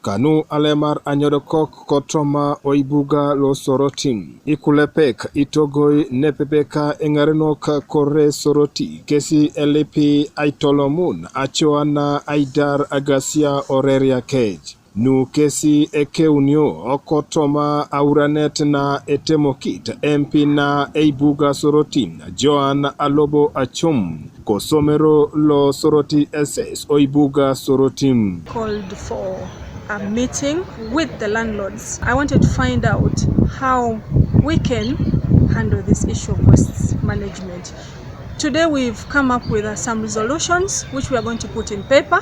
Kanu alemar anyodokok kotroma oibuga lo sorotim. Ikulepek Itogoi nepepeka engarenok kore soroti. Kesi elipi aitolomun achoana aidar Agasia oreria cage. Nu kesi ekeunyo okotoma auranet na etemokit MP na eibuga sorotim Joan Alobo Achum kosomero lo soroti SS oibuga sorotim. Called for a meeting with the landlords. I wanted to find out how we can handle this issue of waste management. Today we've come up with some resolutions which we are going to put in paper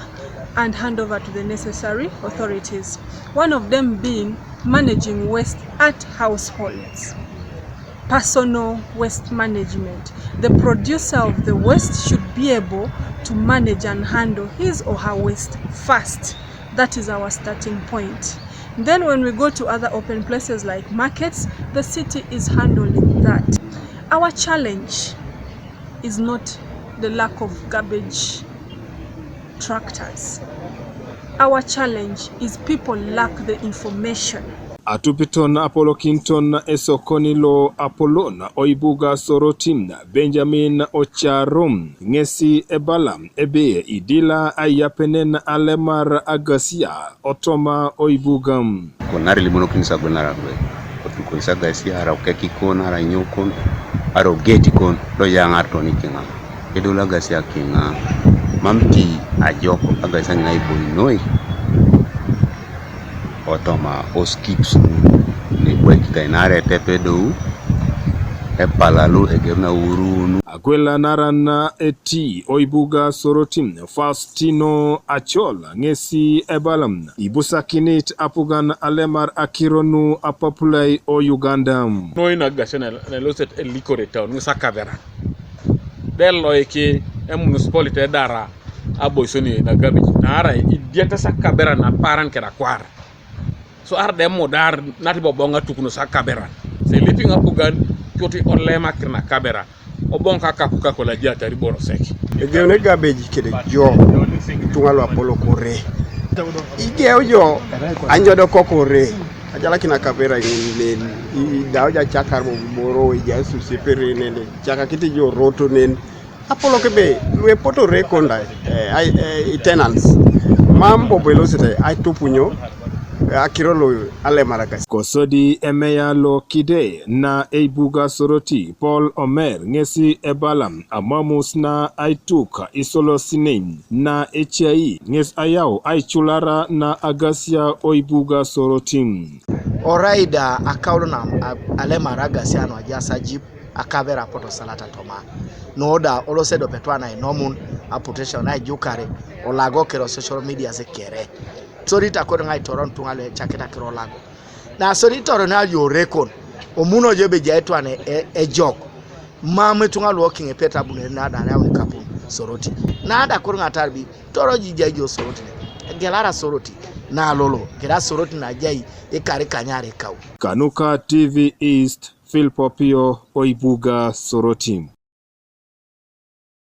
and hand over to the necessary authorities. One of them being managing waste at households. Personal waste management. The producer of the waste should be able to manage and handle his or her waste first. That is our starting point. Then when we go to other open places like markets, the city is handling that. Our challenge is not the lack of garbage tractors. Our challenge is people lack the information. Atupiton Apolokinton esokonilo Apollon oibuga sorotim Benjamin Ocharum ngesi ebalam ebe idila ayapenen alemar Agasia otoma oibugam. Konari limonokin sagonara we otukon Agasia ara okekikon ara nyokon ara ogetikon do yangar toni kinga edula Agasia kinga mamti ajoko Agasia ngai boinoi otoma oskips ni kwekita inare tepedo epalalu egerna urunu Akwela narana eti oibuga sorotim Faustino Achola ngesi ebalam ibusakinit apugan alemar akironu apapulai o Uganda. No ina Agasia na loset elikore town ngusakavera dello eke municipality dara aboisoni na garbage nara idieta sakabera na paran kera kwara. So ar dem modar nati bobonga tukuno sa kabera se liping apugan kyoti onlema kirna kabera obonka kakuka kola jata riboro seki egene gabeji kede jo tungalo apolo kore igeo jo anjodo kokore ajala kina kabera ngile daoja chakar boro ija susipere nene chaka kiti jo roto nen apolo kebe lwe poto rekonda tenants mambo velocity aitupunyo akirolo ale marakas kosodi emeya lo kide na eibuga soroti Paul Omer ngesi ebalam amamus na Aituk isolo sinin na echai nges ayao aichulara na Agasia oibuga sorotim oraida akaulo na ale maragasia no ajasa jip akabera poto salata toma noda olosedo petwana enomun aputation na jukare olago kero social media zekere sorita ko ngai toronto ngale chaketa kiro lago na sorita ronal yo rekon omuno jebe jaitwane jok mame tungalo working e peta bune na da na kapu soroti na da ko ngatarbi toro jijajo soroti gelara soroti na lolo kera soroti na jai e kare kanyare kau. Kanuka TV East Phil Popio oibuga sorotim.